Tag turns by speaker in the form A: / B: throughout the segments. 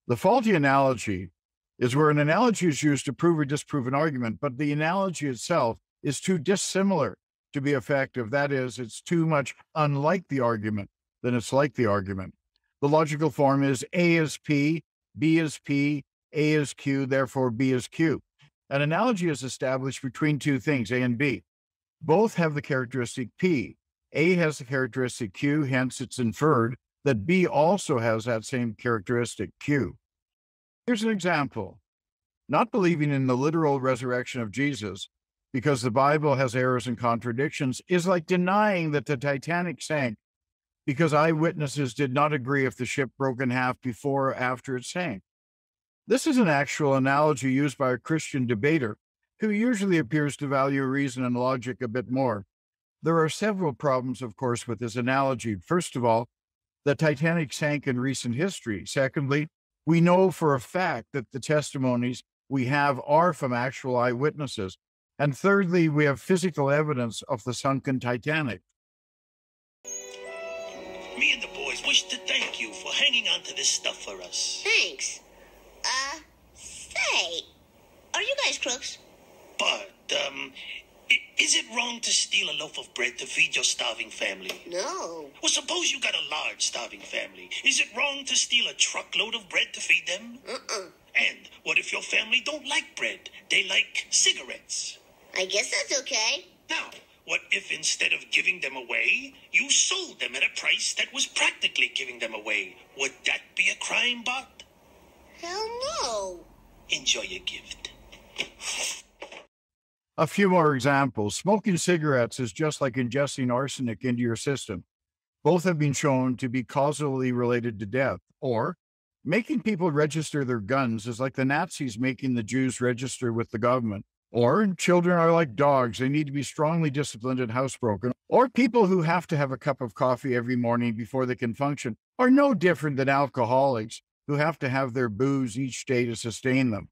A: The faulty analogy is where an analogy is used to prove or disprove an argument, but the analogy itself is too dissimilar to be effective. That is, it's too much unlike the argument than it's like the argument. The logical form is A is P, B is P, A is Q, therefore B is Q. An analogy is established between two things, A and B. Both have the characteristic P. A has the characteristic Q, hence it's inferred that B also has that same characteristic Q. Here's an example. Not believing in the literal resurrection of Jesus because the Bible has errors and contradictions is like denying that the Titanic sank because eyewitnesses did not agree if the ship broke in half before or after it sank. This is an actual analogy used by a Christian debater who usually appears to value reason and logic a bit more. There are several problems, of course, with this analogy. First of all, the Titanic sank in recent history. Secondly, we know for a fact that the testimonies we have are from actual eyewitnesses. And thirdly, we have physical evidence of the sunken Titanic.
B: Me and the boys wish to thank you for hanging on to this stuff for us.
C: Thanks. Say, are you guys crooks?
B: But, is it wrong to steal a loaf of bread to feed your starving family?
C: No.
B: Well, suppose you got a large starving family. Is it wrong to steal a truckload of bread to feed them? And what if your family don't like bread? They like cigarettes.
C: I guess that's okay.
B: Now, what if instead of giving them away, you sold them at a price that was practically giving them away? Would that be a crime, Bart?
C: Hell no.
B: Enjoy your gift.
A: A few more examples. Smoking cigarettes is just like ingesting arsenic into your system. Both have been shown to be causally related to death. Or, making people register their guns is like the Nazis making the Jews register with the government. Or, children are like dogs. They need to be strongly disciplined and housebroken. Or, people who have to have a cup of coffee every morning before they can function are no different than alcoholics who have to have their booze each day to sustain them.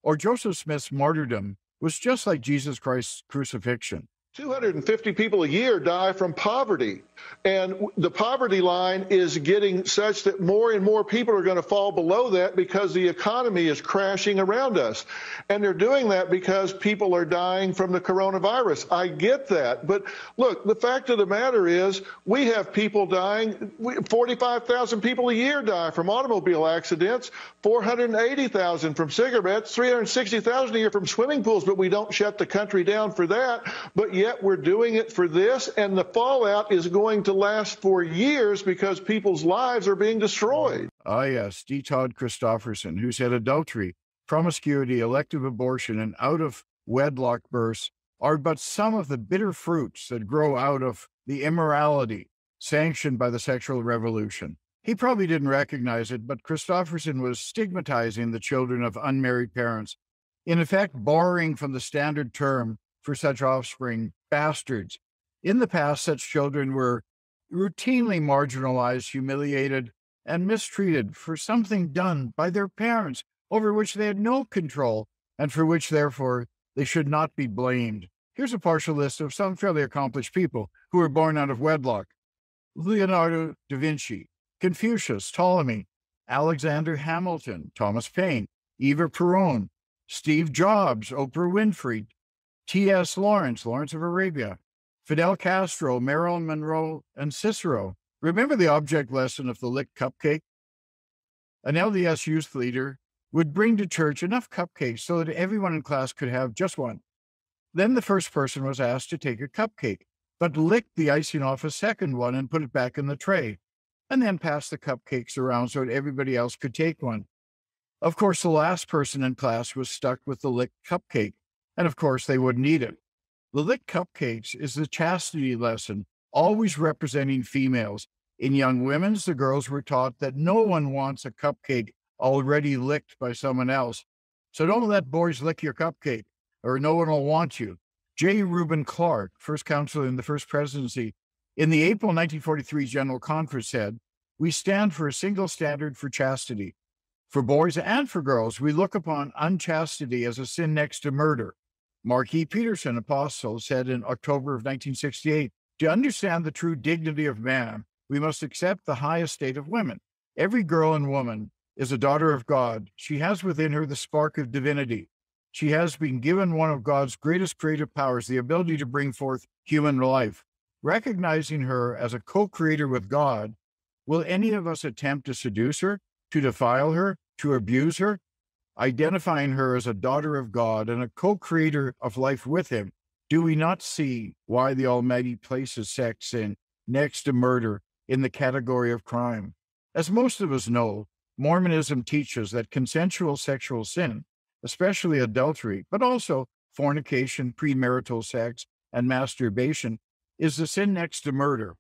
A: Or Joseph Smith's martyrdom was just like Jesus Christ's crucifixion.
D: 250 people a year die from poverty. And the poverty line is getting such that more and more people are going to fall below that because the economy is crashing around us. And they're doing that because people are dying from the coronavirus. I get that. But look, the fact of the matter is we have people dying. 45,000 people a year die from automobile accidents, 480,000 from cigarettes, 360,000 a year from swimming pools. But we don't shut the country down for that. But yet we're doing it for this, and the fallout is going to last for years because people's lives are being destroyed.
A: Ah, yes, D. Todd Christofferson, who said adultery, promiscuity, elective abortion, and out-of-wedlock births are but some of the bitter fruits that grow out of the immorality sanctioned by the sexual revolution. He probably didn't recognize it, but Christofferson was stigmatizing the children of unmarried parents, in effect borrowing from the standard term for such offspring, bastards. In the past, such children were routinely marginalized, humiliated, and mistreated for something done by their parents over which they had no control and for which, therefore, they should not be blamed. Here's a partial list of some fairly accomplished people who were born out of wedlock. Leonardo da Vinci, Confucius, Ptolemy, Alexander Hamilton, Thomas Paine, Eva Peron, Steve Jobs, Oprah Winfrey, T.S. Lawrence, Lawrence of Arabia, Fidel Castro, Marilyn Monroe, and Cicero. Remember the object lesson of the licked cupcake? An LDS youth leader would bring to church enough cupcakes so that everyone in class could have just one. Then the first person was asked to take a cupcake, but licked the icing off a second one and put it back in the tray, and then passed the cupcakes around so that everybody else could take one. Of course, the last person in class was stuck with the licked cupcake, and of course, they wouldn't eat it. The licked cupcakes is the chastity lesson, always representing females. In young women's, the girls were taught that no one wants a cupcake already licked by someone else. So don't let boys lick your cupcake, or no one will want you. J. Reuben Clark, first counselor in the first presidency, in the April 1943 General Conference said, "We stand for a single standard for chastity. For boys and for girls, we look upon unchastity as a sin next to murder." Mark E. Peterson, apostle, said in October of 1968, "To understand the true dignity of man, we must accept the highest state of women. Every girl and woman is a daughter of God. She has within her the spark of divinity. She has been given one of God's greatest creative powers, the ability to bring forth human life. Recognizing her as a co-creator with God, will any of us attempt to seduce her, to defile her, to abuse her? Identifying her as a daughter of God and a co-creator of life with him, do we not see why the Almighty places sex sin next to murder in the category of crime? As most of us know, Mormonism teaches that consensual sexual sin, especially adultery, but also fornication, premarital sex, and masturbation, is the sin next to murder.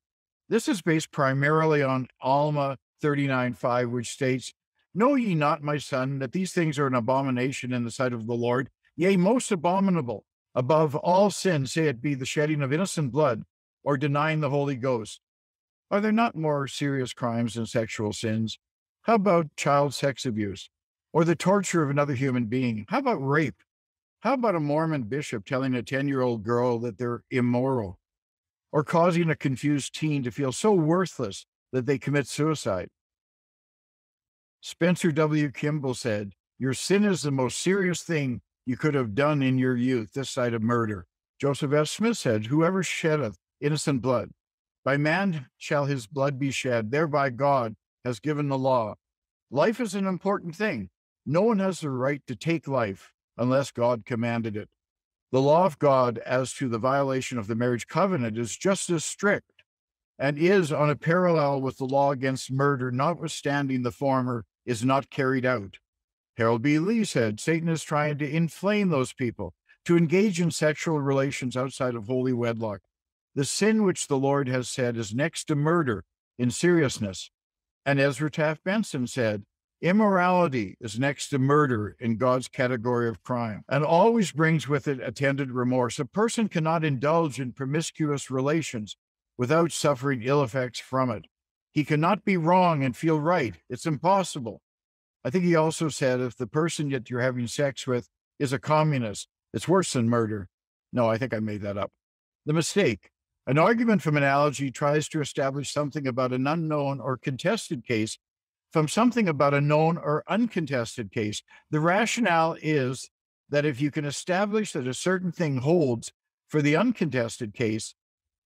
A: This is based primarily on Alma 39:5, which states, "Know ye not, my son, that these things are an abomination in the sight of the Lord? Yea, most abominable. Above all sin, say it be the shedding of innocent blood, or denying the Holy Ghost." Are there not more serious crimes than sexual sins? How about child sex abuse? Or the torture of another human being? How about rape? How about a Mormon bishop telling a 10-year-old girl that they're immoral? Or causing a confused teen to feel so worthless that they commit suicide? Spencer W. Kimball said, "Your sin is the most serious thing you could have done in your youth, this side of murder." Joseph F. Smith said, "Whoever sheddeth innocent blood, by man shall his blood be shed, thereby God has given the law." Life is an important thing. No one has the right to take life unless God commanded it. The law of God as to the violation of the marriage covenant is just as strict and is on a parallel with the law against murder, notwithstanding the former is not carried out. Harold B. Lee said, "Satan is trying to inflame those people to engage in sexual relations outside of holy wedlock. The sin which the Lord has said is next to murder in seriousness." And Ezra Taft Benson said, "Immorality is next to murder in God's category of crime, and always brings with it attendant remorse. A person cannot indulge in promiscuous relations without suffering ill effects from it. He cannot be wrong and feel right. It's impossible." I think he also said, if the person that you're having sex with is a communist, it's worse than murder. No, I think I made that up. The mistake. An argument from analogy tries to establish something about an unknown or contested case from something about a known or uncontested case. The rationale is that if you can establish that a certain thing holds for the uncontested case,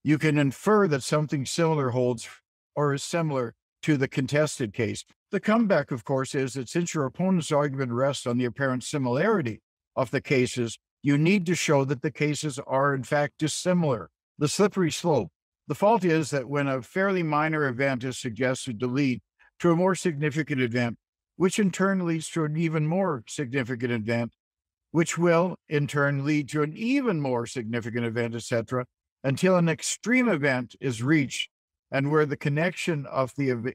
A: you can infer that something similar holds or is similar to the contested case. The comeback, of course, is that since your opponent's argument rests on the apparent similarity of the cases, you need to show that the cases are, in fact, dissimilar. The slippery slope. The fault is that when a fairly minor event is suggested to lead to a more significant event, which in turn leads to an even more significant event, which will in turn lead to an even more significant event, etc., until an extreme event is reached, and where the connection of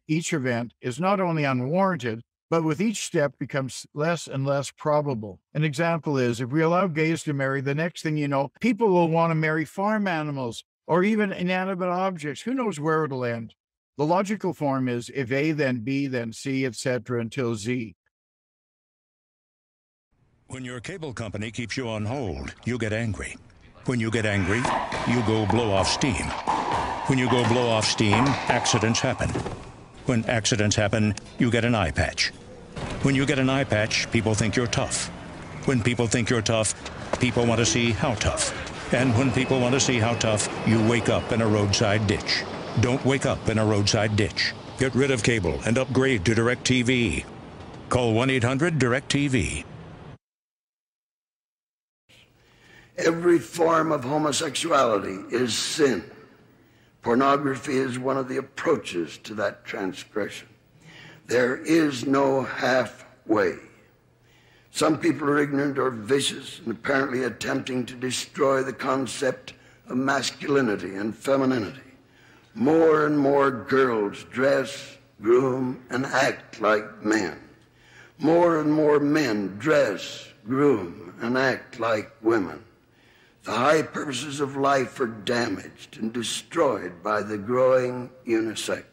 A: each event is not only unwarranted, but with each step becomes less and less probable. An example is, if we allow gays to marry, the next thing you know, people will want to marry farm animals or even inanimate objects. Who knows where it'll end? The logical form is if A, then B, then C, etc., until Z.
E: When your cable company keeps you on hold, you get angry. When you get angry, you go blow off steam. When you go blow off steam, accidents happen. When accidents happen, you get an eye patch. When you get an eye patch, people think you're tough. When people think you're tough, people want to see how tough. And when people want to see how tough, you wake up in a roadside ditch. Don't wake up in a roadside ditch. Get rid of cable and upgrade to DirecTV. Call 1-800-DirecTV.
F: Every form of homosexuality is sin. Pornography is one of the approaches to that transgression. There is no halfway. Some people are ignorant or vicious and apparently attempting to destroy the concept of masculinity and femininity. More and more girls dress, groom, and act like men. More and more men dress, groom, and act like women. The high purposes of life are damaged and destroyed by the growing unisex.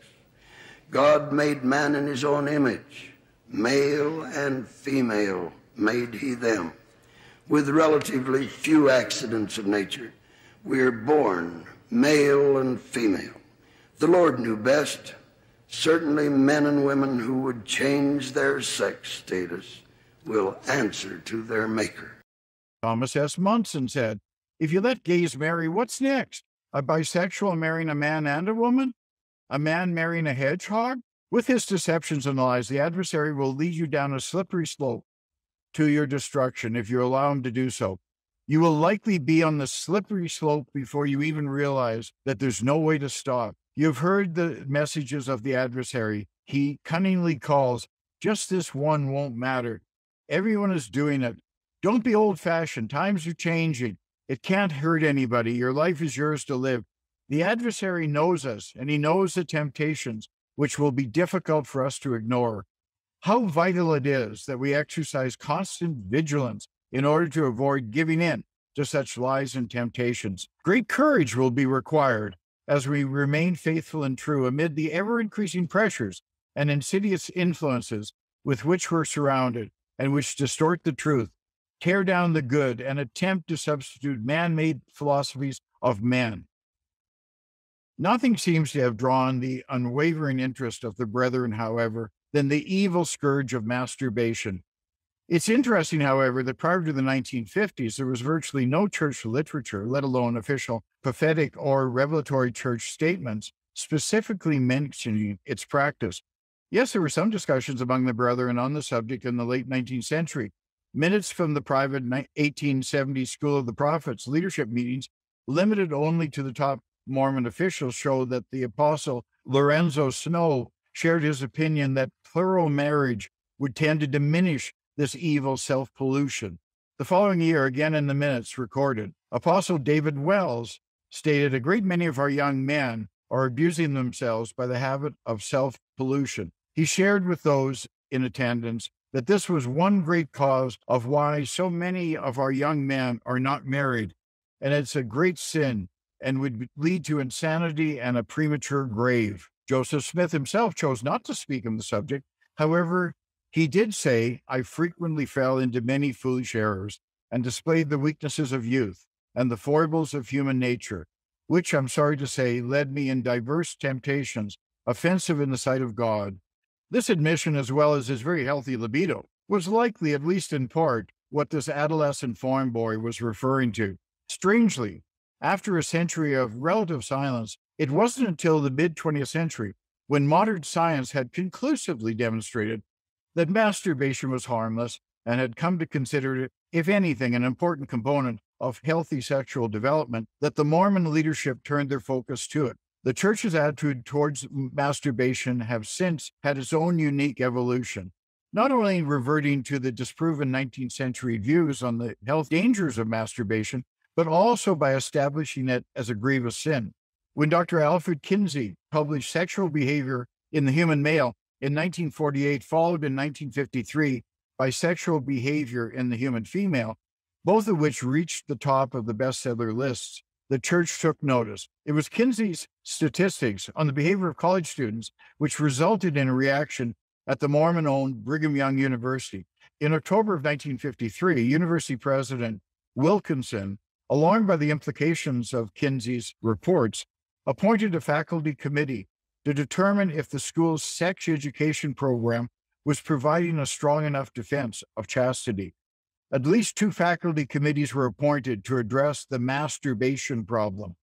F: God made man in his own image. Male and female made he them. With relatively few accidents of nature, we are born male and female. The Lord knew best, Certainly men and women who would change their sex status will answer to their Maker.
A: Thomas S. Munson said, if you let gays marry, what's next? A bisexual marrying a man and a woman? A man marrying a hedgehog? With his deceptions and lies, the adversary will lead you down a slippery slope to your destruction if you allow him to do so. You will likely be on the slippery slope before you even realize that there's no way to stop. You've heard the messages of the adversary. He cunningly calls, just this one won't matter. Everyone is doing it. Don't be old-fashioned. Times are changing. It can't hurt anybody. Your life is yours to live. The adversary knows us, and he knows the temptations, which will be difficult for us to ignore. How vital it is that we exercise constant vigilance in order to avoid giving in to such lies and temptations. Great courage will be required as we remain faithful and true amid the ever-increasing pressures and insidious influences with which we're surrounded and which distort the truth, tear down the good, and attempt to substitute man-made philosophies of men. Nothing seems to have drawn the unwavering interest of the brethren, however, than the evil scourge of masturbation. It's interesting, however, that prior to the 1950s, there was virtually no church literature, let alone official prophetic or revelatory church statements, specifically mentioning its practice. Yes, there were some discussions among the brethren on the subject in the late 19th century. Minutes from the private 1870 School of the Prophets leadership meetings, limited only to the top Mormon officials, show that the apostle Lorenzo Snow shared his opinion that plural marriage would tend to diminish this evil self-pollution. The following year, again in the minutes recorded, Apostle David Wells stated, a great many of our young men are abusing themselves by the habit of self-pollution. He shared with those in attendance that this was one great cause of why so many of our young men are not married, and it's a great sin and would lead to insanity and a premature grave. Joseph Smith himself chose not to speak on the subject. However, he did say, I frequently fell into many foolish errors and displayed the weaknesses of youth and the foibles of human nature, which, I'm sorry to say, led me in diverse temptations, offensive in the sight of God. This admission, as well as his very healthy libido, was likely, at least in part, what this adolescent farm boy was referring to. Strangely, after a century of relative silence, it wasn't until the mid-20th century, when modern science had conclusively demonstrated that masturbation was harmless and had come to consider it, if anything, an important component of healthy sexual development, that the Mormon leadership turned their focus to it. The church's attitude towards masturbation have since had its own unique evolution, not only reverting to the disproven 19th century views on the health dangers of masturbation, but also by establishing it as a grievous sin. When Dr. Alfred Kinsey published Sexual Behavior in the Human Male in 1948, followed in 1953 by Sexual Behavior in the Human Female, both of which reached the top of the bestseller lists, the church took notice. It was Kinsey's statistics on the behavior of college students which resulted in a reaction at the Mormon-owned Brigham Young University. In October of 1953, University President Wilkinson, alarmed by the implications of Kinsey's reports, appointed a faculty committee to determine if the school's sex education program was providing a strong enough defense of chastity. At least 2 faculty committees were appointed to address the masturbation problem.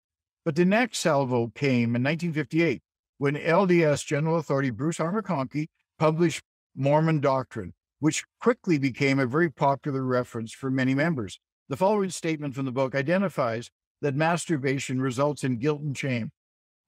A: But the next salvo came in 1958, when LDS General Authority Bruce R. McConkie published Mormon Doctrine, which quickly became a very popular reference for many members. The following statement from the book identifies that masturbation results in guilt and shame.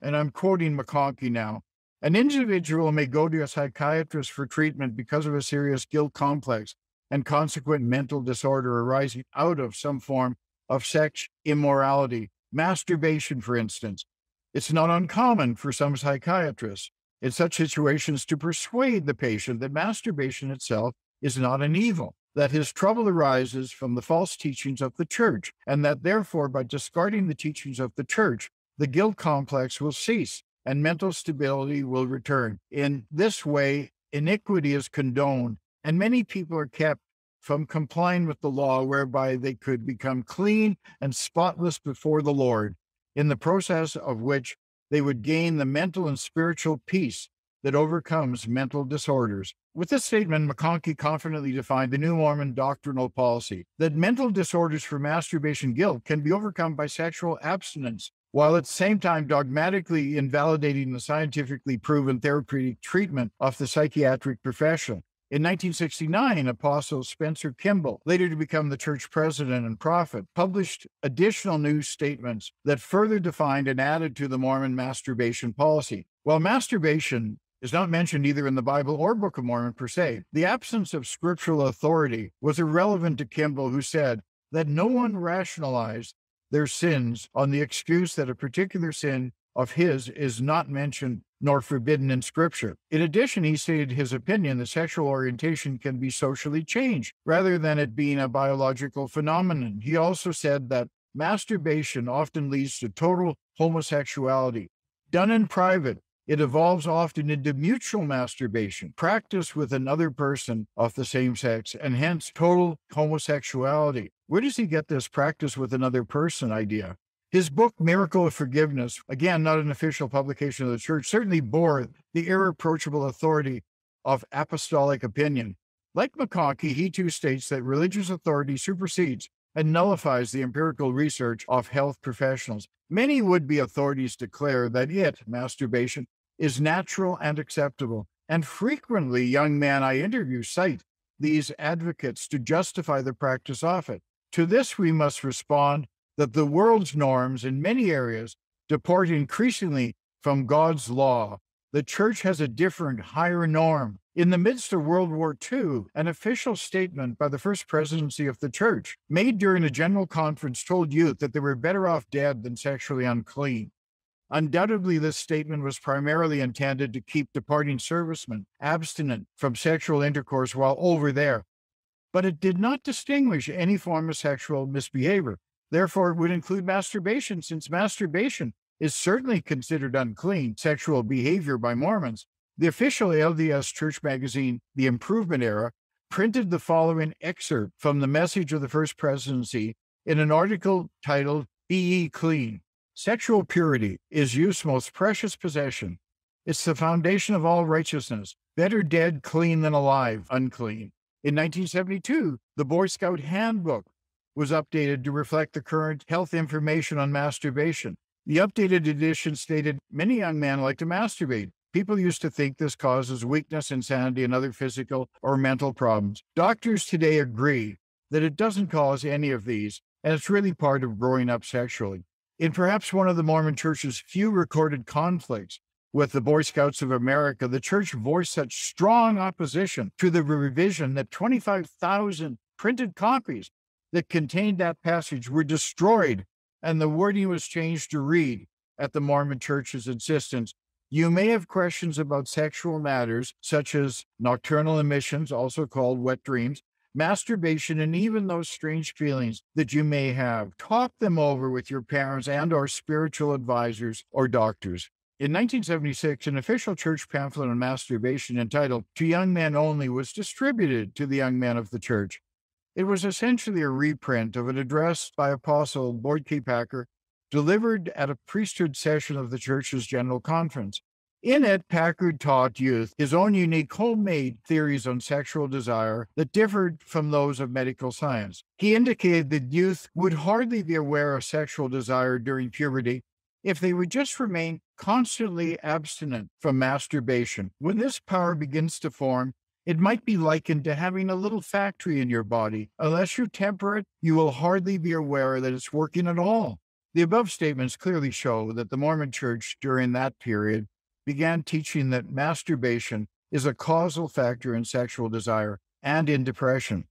A: And I'm quoting McConkie now. An individual may go to a psychiatrist for treatment because of a serious guilt complex and consequent mental disorder arising out of some form of sex immorality, masturbation, for instance. It's not uncommon for some psychiatrists in such situations to persuade the patient that masturbation itself is not an evil, that his trouble arises from the false teachings of the church, and that therefore, by discarding the teachings of the church, the guilt complex will cease and mental stability will return. In this way, iniquity is condoned, and many people are kept from complying with the law whereby they could become clean and spotless before the Lord, in the process of which they would gain the mental and spiritual peace that overcomes mental disorders. With this statement, McConkie confidently defined the new Mormon doctrinal policy that mental disorders for masturbation guilt can be overcome by sexual abstinence, while at the same time dogmatically invalidating the scientifically proven therapeutic treatment of the psychiatric profession. In 1969, Apostle Spencer Kimball, later to become the church president and prophet, published additional new statements that further defined and added to the Mormon masturbation policy. While masturbation is not mentioned either in the Bible or Book of Mormon per se, the absence of scriptural authority was irrelevant to Kimball, who said that no one rationalized their sins on the excuse that a particular sin of his is not mentioned nor forbidden in Scripture. In addition, he stated his opinion that sexual orientation can be socially changed rather than it being a biological phenomenon. He also said that masturbation often leads to total homosexuality. Done in private, it evolves often into mutual masturbation, practiced with another person of the same sex, and hence total homosexuality. Where does he get this practice with another person idea? His book, Miracle of Forgiveness, again, not an official publication of the church, certainly bore the irreproachable authority of apostolic opinion. Like McConkie, he too states that religious authority supersedes and nullifies the empirical research of health professionals. Many would-be authorities declare that masturbation, is natural and acceptable, and frequently young men I interview cite these advocates to justify the practice of it. To this, we must respond that the world's norms in many areas depart increasingly from God's law. The church has a different, higher norm. In the midst of World War II, an official statement by the First Presidency of the church, made during a general conference, told youth that they were better off dead than sexually unclean. Undoubtedly, this statement was primarily intended to keep departing servicemen abstinent from sexual intercourse while over there, but it did not distinguish any form of sexual misbehavior. Therefore, it would include masturbation, since masturbation is certainly considered unclean sexual behavior by Mormons. The official LDS church magazine, The Improvement Era, printed the following excerpt from the message of the First Presidency in an article titled, "Be Ye Clean." Sexual purity is youth's most precious possession. It's the foundation of all righteousness. Better dead clean than alive unclean. In 1972, the Boy Scout Handbook was updated to reflect the current health information on masturbation. The updated edition stated, many young men like to masturbate. People used to think this causes weakness, insanity, and other physical or mental problems. Doctors today agree that it doesn't cause any of these, and it's really part of growing up sexually. In perhaps one of the Mormon Church's few recorded conflicts with the Boy Scouts of America, the church voiced such strong opposition to the revision that 25,000 printed copies that contained that passage were destroyed, and the wording was changed to read, at the Mormon Church's insistence, "You may have questions about sexual matters, such as nocturnal emissions, also called wet dreams, masturbation, and even those strange feelings that you may have. Talk them over with your parents and or spiritual advisors or doctors." In 1976, an official church pamphlet on masturbation entitled "To Young Men Only" was distributed to the young men of the church. It was essentially a reprint of an address by Apostle Boyd K. Packer, delivered at a priesthood session of the church's general conference. In it, Packard taught youth his own unique homemade theories on sexual desire that differed from those of medical science. He indicated that youth would hardly be aware of sexual desire during puberty if they would just remain constantly abstinent from masturbation. When this power begins to form, it might be likened to having a little factory in your body. Unless you temper it, you will hardly be aware that it's working at all. The above statements clearly show that the Mormon Church during that period began teaching that masturbation is a causal factor in sexual desire and in depression.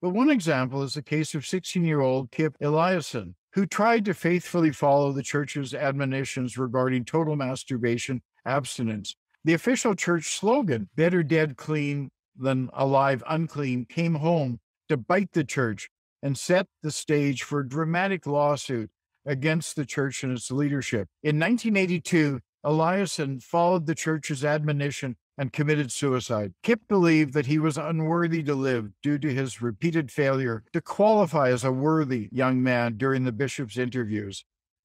A: But one example is the case of 16-year-old Kip Eliason, who tried to faithfully follow the church's admonitions regarding total masturbation abstinence. The official church slogan, "Better dead clean than alive unclean," came home to bite the church and set the stage for a dramatic lawsuit against the church and its leadership. In 1982, Eliason followed the church's admonition and committed suicide. Kip believed that he was unworthy to live due to his repeated failure to qualify as a worthy young man during the bishop's interviews.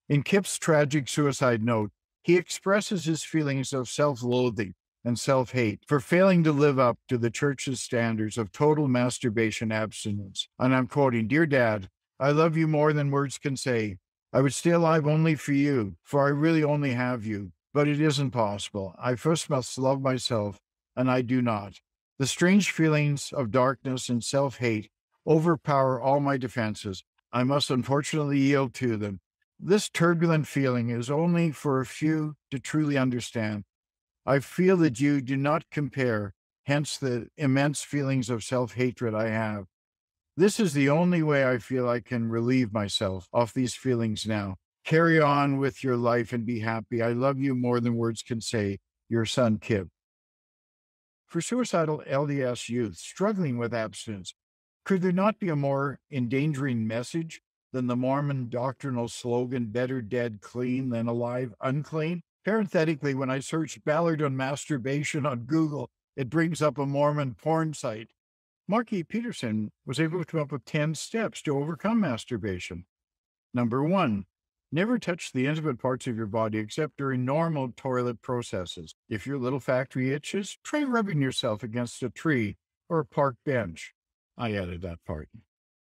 A: In Kip's tragic suicide note, he expresses his feelings of self-loathing. and self-hate for failing to live up to the church's standards of total masturbation abstinence. And I'm quoting, "Dear Dad, I love you more than words can say. I would stay alive only for you, for I really only have you. But it isn't possible. I first must love myself, and I do not. The strange feelings of darkness and self-hate overpower all my defenses. I must unfortunately yield to them. This turbulent feeling is only for a few to truly understand. I feel that you do not compare, hence the immense feelings of self-hatred I have. This is the only way I feel I can relieve myself of these feelings now. Carry on with your life and be happy. I love you more than words can say. Your son, Kip." For suicidal LDS youth struggling with abstinence, could there not be a more endangering message than the Mormon doctrinal slogan, "Better dead clean than alive unclean"? Parenthetically, when I search Ballard on masturbation on Google, it brings up a Mormon porn site. Mark E. Peterson was able to come up with 10 steps to overcome masturbation. Number 1, never touch the intimate parts of your body except during normal toilet processes. If your little factory itches, try rubbing yourself against a tree or a park bench. I added that part.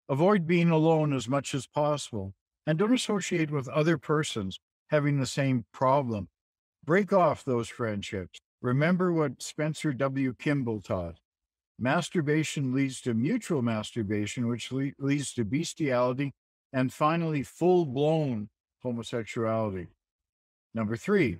A: Avoid being alone as much as possible, and don't associate with other persons having the same problem. Break off those friendships. Remember what Spencer W. Kimball taught. Masturbation leads to mutual masturbation, which leads to bestiality, and finally, full-blown homosexuality. Number 3,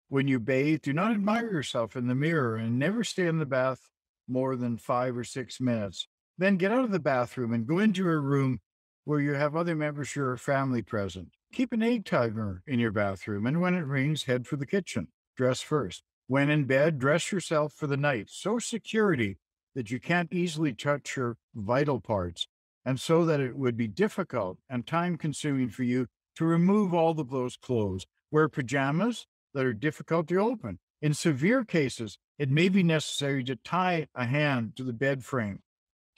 A: when you bathe, do not admire yourself in the mirror and never stay in the bath more than 5 or 6 minutes. Then get out of the bathroom and go into a room where you have other members of your family present. Keep an egg timer in your bathroom, and when it rings, head for the kitchen. Dress first. When in bed, dress yourself for the night. So security that you can't easily touch your vital parts, and so that it would be difficult and time-consuming for you to remove all of those clothes. Wear pajamas that are difficult to open. In severe cases, it may be necessary to tie a hand to the bed frame.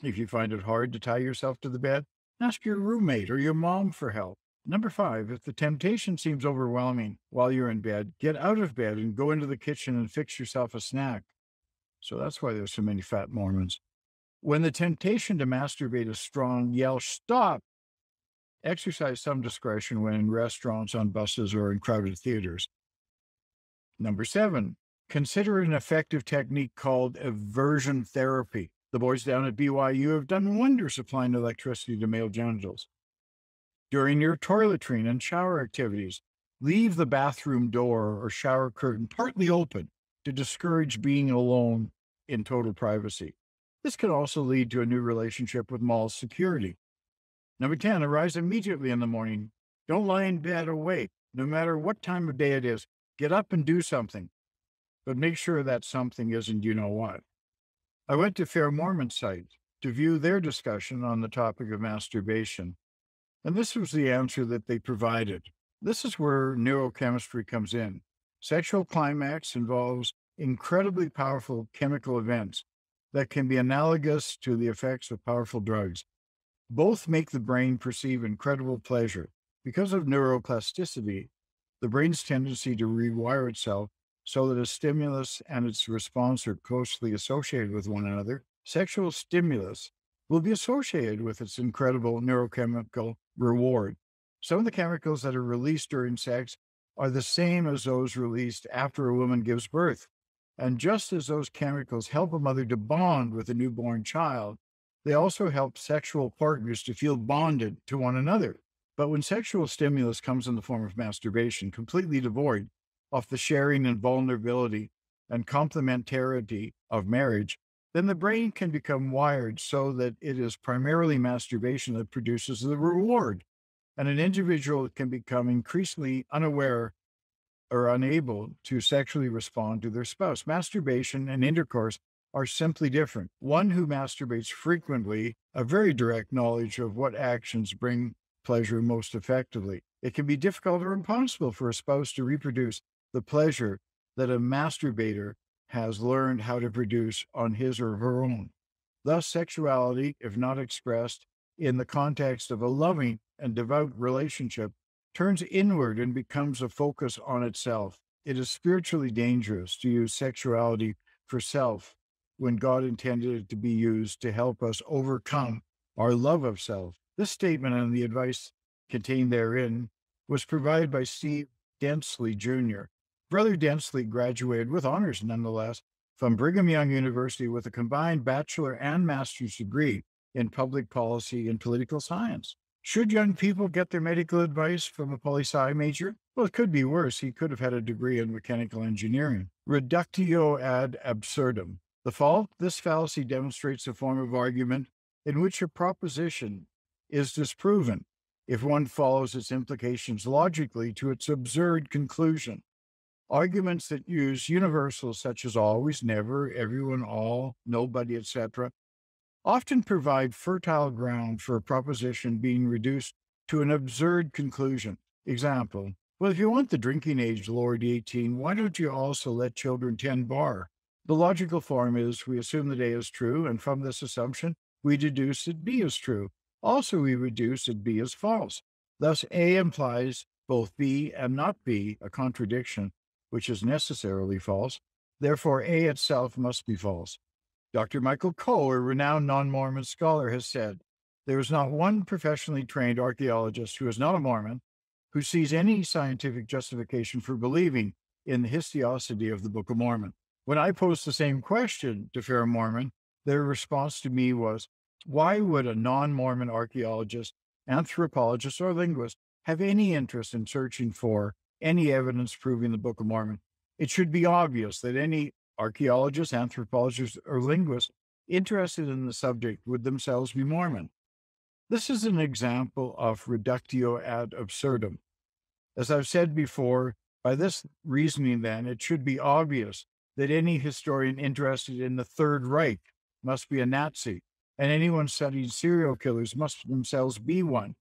A: If you find it hard to tie yourself to the bed, ask your roommate or your mom for help. Number 5, if the temptation seems overwhelming while you're in bed, get out of bed and go into the kitchen and fix yourself a snack. So that's why there's so many fat Mormons. When the temptation to masturbate is strong, yell, "Stop!" Exercise some discretion when in restaurants, on buses, or in crowded theaters. Number 7, consider an effective technique called aversion therapy. The boys down at BYU have done wonders supplying electricity to male genitals. During your toiletry and shower activities, leave the bathroom door or shower curtain partly open to discourage being alone in total privacy. This can also lead to a new relationship with mall security. Number 10, arise immediately in the morning. Don't lie in bed or wait. No matter what time of day it is, get up and do something. But make sure that something isn't you know what. I went to Fair Mormon's site to view their discussion on the topic of masturbation, and this was the answer that they provided. This is where neurochemistry comes in. Sexual climax involves incredibly powerful chemical events that can be analogous to the effects of powerful drugs. Both make the brain perceive incredible pleasure. Because of neuroplasticity, the brain's tendency to rewire itself so that a stimulus and its response are closely associated with one another, sexual stimulus will be associated with its incredible neurochemical reward. Some of the chemicals that are released during sex are the same as those released after a woman gives birth. And just as those chemicals help a mother to bond with a newborn child, they also help sexual partners to feel bonded to one another. But when sexual stimulus comes in the form of masturbation, completely devoid of the sharing and vulnerability and complementarity of marriage, then the brain can become wired so that it is primarily masturbation that produces the reward, and an individual can become increasingly unaware or unable to sexually respond to their spouse. Masturbation and intercourse are simply different. One who masturbates frequently, a very direct knowledge of what actions bring pleasure most effectively. It can be difficult or impossible for a spouse to reproduce the pleasure that a masturbator has learned how to produce on his or her own. Thus, sexuality, if not expressed in the context of a loving and devout relationship, turns inward and becomes a focus on itself. It is spiritually dangerous to use sexuality for self when God intended it to be used to help us overcome our love of self. This statement and the advice contained therein was provided by Steve Densley Jr. Brother Densley graduated with honors, nonetheless, from Brigham Young University with a combined bachelor and master's degree in public policy and political science. Should young people get their medical advice from a poli-sci major? Well, it could be worse. He could have had a degree in mechanical engineering. Reductio ad absurdum. The fault? This fallacy demonstrates a form of argument in which a proposition is disproven if one follows its implications logically to its absurd conclusion. Arguments that use universals such as always, never, everyone, all, nobody, etc., often provide fertile ground for a proposition being reduced to an absurd conclusion. Example, well, if you want the drinking age lowered to 18, why don't you also let children tend bar? The logical form is we assume that A is true, and from this assumption, we deduce that B is true. Also, we reduce that B is false. Thus, A implies both B and not B, a contradiction, which is necessarily false. Therefore, A itself must be false. Dr. Michael Coe, a renowned non-Mormon scholar, has said, there is not one professionally trained archaeologist who is not a Mormon who sees any scientific justification for believing in the historicity of the Book of Mormon. When I posed the same question to fair Mormon, their response to me was, why would a non-Mormon archaeologist, anthropologist, or linguist have any interest in searching for any evidence proving the Book of Mormon? It should be obvious that any archaeologist, anthropologist, or linguist interested in the subject would themselves be Mormon. This is an example of reductio ad absurdum. As I've said before, by this reasoning then, it should be obvious that any historian interested in the Third Reich must be a Nazi, and anyone studying serial killers must themselves be one.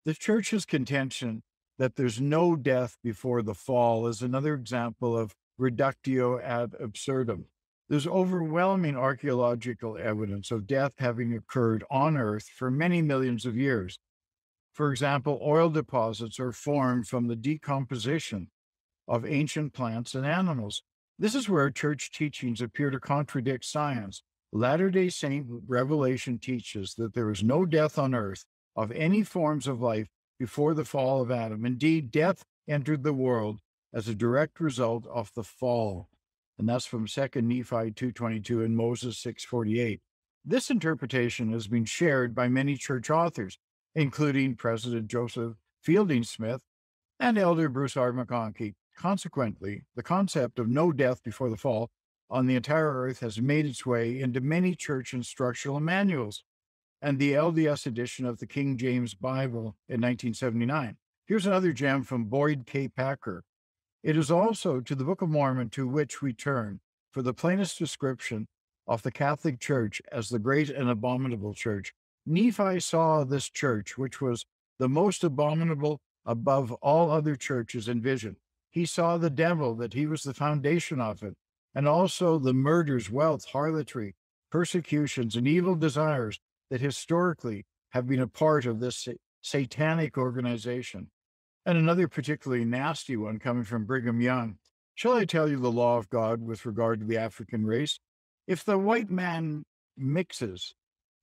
A: The church's contention that there's no death before the fall is another example of reductio ad absurdum. There's overwhelming archaeological evidence of death having occurred on Earth for many millions of years. For example, oil deposits are formed from the decomposition of ancient plants and animals. This is where church teachings appear to contradict science. Latter-day Saint revelation teaches that there is no death on Earth of any forms of life before the fall of Adam. Indeed, death entered the world as a direct result of the fall. And that's from 2 Nephi 2:22 and Moses 6:48. This interpretation has been shared by many church authors, including President Joseph Fielding Smith and Elder Bruce R. McConkie. Consequently, the concept of no death before the fall on the entire earth has made its way into many church instructional manuals and the LDS edition of the King James Bible in 1979. Here's another gem from Boyd K. Packer. It is also to the Book of Mormon to which we turn for the plainest description of the Catholic Church as the great and abominable church. Nephi saw this church, which was the most abominable above all other churches, in vision. He saw the devil, that he was the foundation of it, and also the murders, wealth, harlotry, persecutions, and evil desires that historically have been a part of this satanic organization. And another particularly nasty one coming from Brigham Young. Shall I tell you the law of God with regard to the African race? If the white man mixes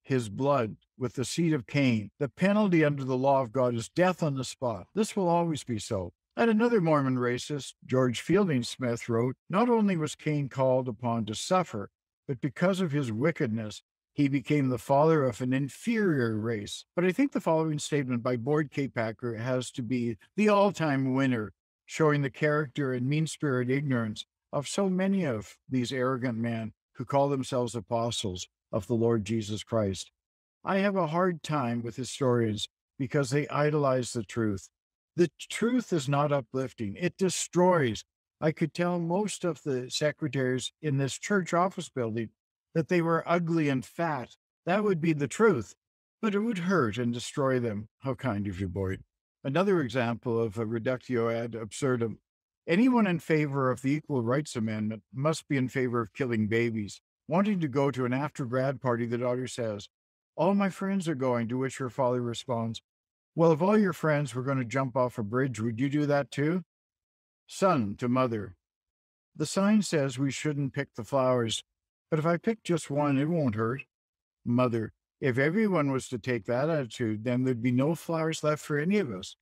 A: his blood with the seed of Cain, the penalty under the law of God is death on the spot. This will always be so. And another Mormon racist, George Fielding Smith, wrote, not only was Cain called upon to suffer, but because of his wickedness, he became the father of an inferior race. But I think the following statement by Boyd K. Packer has to be the all-time winner, showing the character and mean-spirited ignorance of so many of these arrogant men who call themselves apostles of the Lord Jesus Christ. I have a hard time with historians because they idolize the truth. The truth is not uplifting. It destroys. I could tell most of the secretaries in this church office building that they were ugly and fat. That would be the truth, but it would hurt and destroy them. How kind of you, Boyd. Another example of a reductio ad absurdum. Anyone in favor of the Equal Rights Amendment must be in favor of killing babies. Wanting to go to an after-grad party, the daughter says, all my friends are going, to which her father responds, well, if all your friends were going to jump off a bridge, would you do that too? Son to mother. The sign says we shouldn't pick the flowers, but if I pick just one, it won't hurt. Mother. If everyone was to take that attitude, then there'd be no flowers left for any of us.